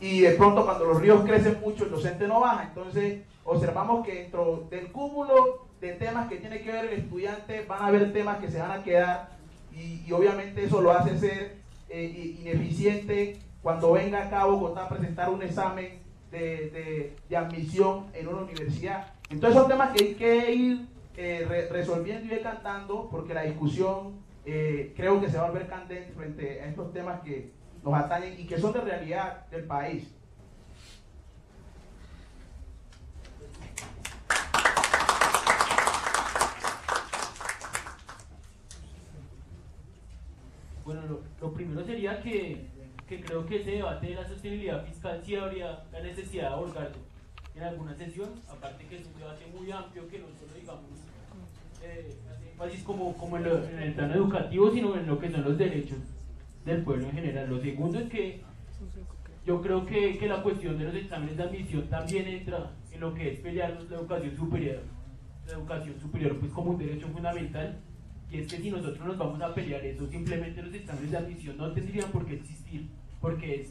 y de pronto cuando los ríos crecen mucho el docente no baja. Entonces observamos que dentro del cúmulo de temas que tiene que ver el estudiante van a haber temas que se van a quedar, y obviamente eso lo hace ser ineficiente cuando venga acá a Bogotá a presentar un examen de admisión en una universidad. Entonces son temas que hay que ir resolviendo y decantando, porque la discusión creo que se va a volver candente frente a estos temas que nos atañen y que son de realidad del país. Bueno, lo primero sería que creo que ese debate de la sostenibilidad fiscal sí habría la necesidad de abordarlo en alguna sesión, aparte que es un debate muy amplio que no solo digamos hace énfasis como en el plano educativo, sino en lo que son los derechos del pueblo en general. Lo segundo es que yo creo que la cuestión de los exámenes de admisión también entra en lo que es pelear la educación superior. La educación superior pues como un derecho fundamental, y es que si nosotros nos vamos a pelear eso, simplemente los exámenes de admisión no tendrían por qué existir, porque es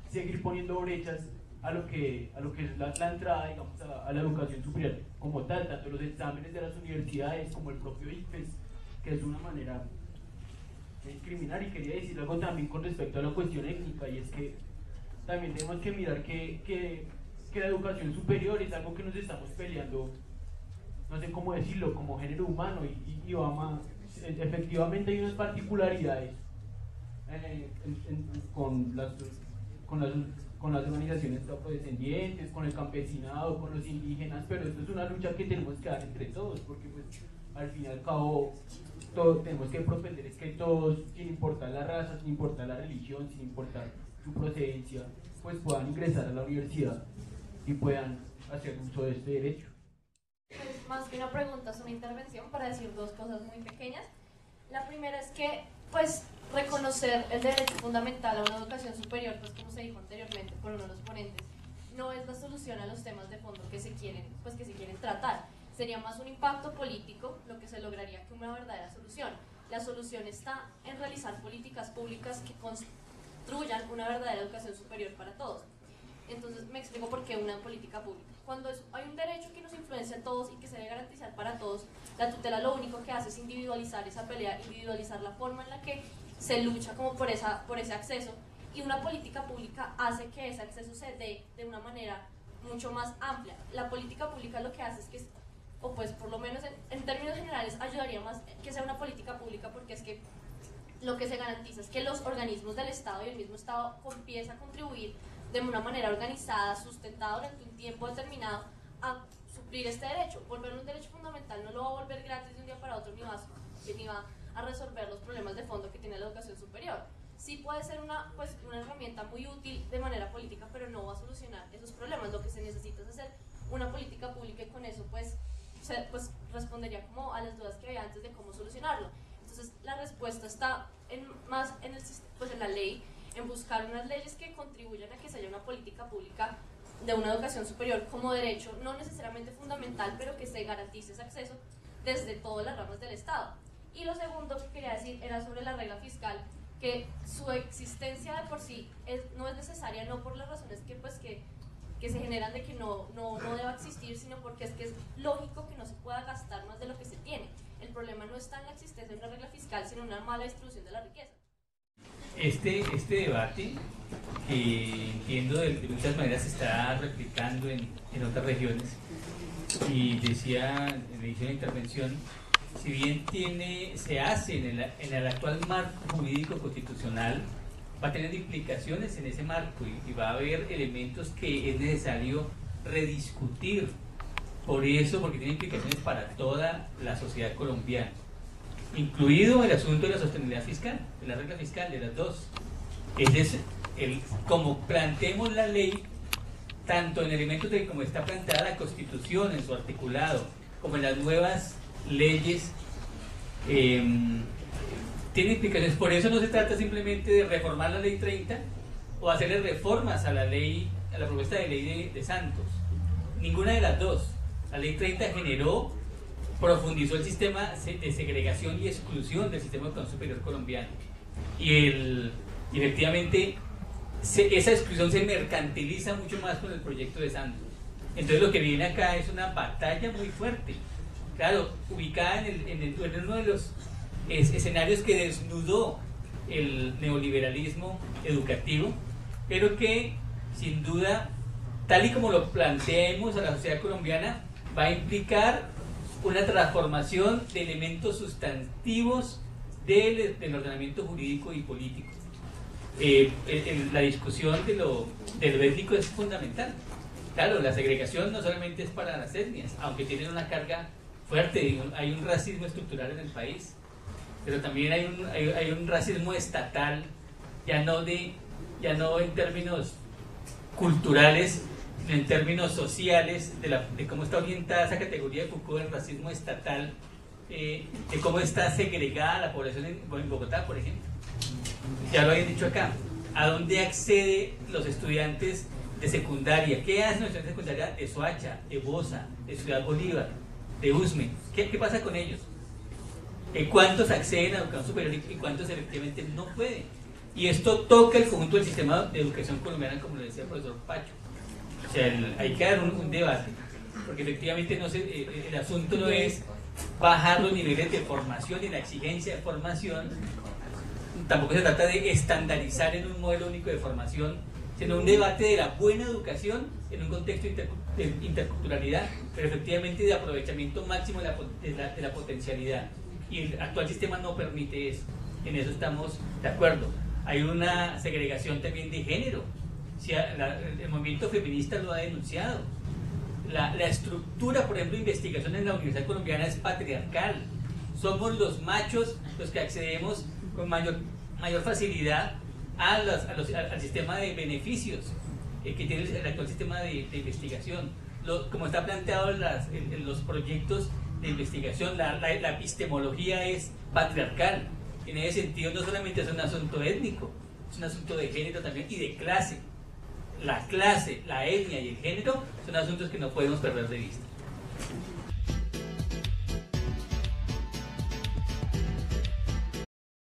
seguir poniendo brechas a lo que es la entrada, digamos, a la educación superior como tal, tanto los exámenes de las universidades como el propio ICFES, que es una manera de discriminar. Y quería decir algo también con respecto a la cuestión étnica, y es que también tenemos que mirar que la educación superior es algo que nos estamos peleando, no sé cómo decirlo, como género humano, y efectivamente hay unas particularidades con las organizaciones afrodescendientes, con el campesinado, con los indígenas, pero esto es una lucha que tenemos que dar entre todos, porque pues al fin y al cabo tenemos que propender es que todos, sin importar la raza, sin importar la religión, sin importar su procedencia, pues puedan ingresar a la universidad y puedan hacer uso de este derecho. Pues más que una pregunta, es una intervención para decir dos cosas muy pequeñas. La primera es que, pues, reconocer el derecho fundamental a una educación superior, pues como se dijo anteriormente por uno de los ponentes, no es la solución a los temas de fondo que se quieren tratar. Sería más un impacto político lo que se lograría que una verdadera solución. La solución está en realizar políticas públicas que construyan una verdadera educación superior para todos. Entonces me explico por qué una política pública. Cuando hay un derecho que nos influencia a todos y que se debe garantizar para todos, la tutela lo único que hace es individualizar esa pelea, individualizar la forma en la que se lucha como por ese acceso, y una política pública hace que ese acceso se dé de una manera mucho más amplia. La política pública lo que hace es que, o pues por lo menos en términos generales, ayudaría más que sea una política pública, porque es que lo que se garantiza es que los organismos del Estado y el mismo Estado empiezan a contribuir de una manera organizada, sustentada durante un tiempo determinado, a suplir este derecho. Volverlo un derecho fundamental no lo va a volver gratis de un día para otro, ni va a resolver los problemas de fondo que tiene la educación superior. Sí puede ser una herramienta muy útil de manera política, pero no va a solucionar esos problemas. Lo que se necesita es hacer una política pública, y con eso pues respondería como a las dudas que había antes de cómo solucionarlo. Entonces la respuesta está en la ley, en buscar unas leyes que contribuyan a que se haya una política pública de una educación superior como derecho, no necesariamente fundamental, pero que se garantice ese acceso desde todas las ramas del Estado. Y lo segundo que quería decir era sobre la regla fiscal, que su existencia de por sí no es necesaria, no por las razones que se generan de que no deba existir, sino porque es que es lógico que no se pueda gastar más de lo que se tiene. El problema no está en la existencia de una regla fiscal, sino en una mala distribución de la riqueza. Este debate, que entiendo de muchas maneras se está replicando en otras regiones, y decía en la intervención, si bien se hace en el actual marco jurídico constitucional, va a tener implicaciones en ese marco y va a haber elementos que es necesario rediscutir. Por eso, porque tiene implicaciones para toda la sociedad colombiana, incluido el asunto de la sostenibilidad fiscal, de la regla fiscal, de las dos. Como planteemos la ley, tanto en elementos de cómo está planteada la Constitución en su articulado, como en las nuevas leyes, tiene implicaciones. Por eso no se trata simplemente de reformar la ley 30 o hacerle reformas a la propuesta de ley de Santos. Ninguna de las dos. La ley 30 profundizó el sistema de segregación y exclusión del sistema educación superior colombiano. Y efectivamente esa exclusión se mercantiliza mucho más con el proyecto de Santos. Entonces lo que viene acá es una batalla muy fuerte. Claro, ubicada en uno de los escenarios que desnudó el neoliberalismo educativo, pero que sin duda, tal y como lo planteemos a la sociedad colombiana, va a implicar una transformación de elementos sustantivos del ordenamiento jurídico y político. La discusión de lo étnico es fundamental. Claro, la segregación no solamente es para las etnias, aunque tienen una carga fuerte, hay un racismo estructural en el país, pero también hay un racismo estatal, ya no en términos culturales, sino en términos sociales de cómo está orientada esa categoría de Foucault del racismo estatal, de cómo está segregada la población en Bogotá, por ejemplo. Ya lo habían dicho acá. ¿A dónde acceden los estudiantes de secundaria? ¿Qué hacen los estudiantes de secundaria de Soacha, de Bosa, de Ciudad Bolívar, de Usme? ¿Qué pasa con ellos? ¿Cuántos acceden a educación superior y cuántos efectivamente no pueden? Y esto toca el conjunto del sistema de educación colombiana, como lo decía el profesor Pacho. O sea, hay que dar un debate, porque efectivamente el asunto no es bajar los niveles de formación y la exigencia de formación. Tampoco se trata de estandarizar en un modelo único de formación, sino un debate de la buena educación en un contexto de interculturalidad, pero efectivamente de aprovechamiento máximo de la potencialidad. Y el actual sistema no permite eso. En eso estamos de acuerdo. Hay una segregación también de género. El movimiento feminista lo ha denunciado. La estructura, por ejemplo, de investigación en la Universidad Colombiana es patriarcal. Somos los machos los que accedemos con mayor facilidad al sistema de beneficios que tiene el actual sistema de investigación. Como está planteado en los proyectos de investigación, la epistemología es patriarcal. En ese sentido, no solamente es un asunto étnico, es un asunto de género también y de clase. La clase, la etnia y el género son asuntos que no podemos perder de vista.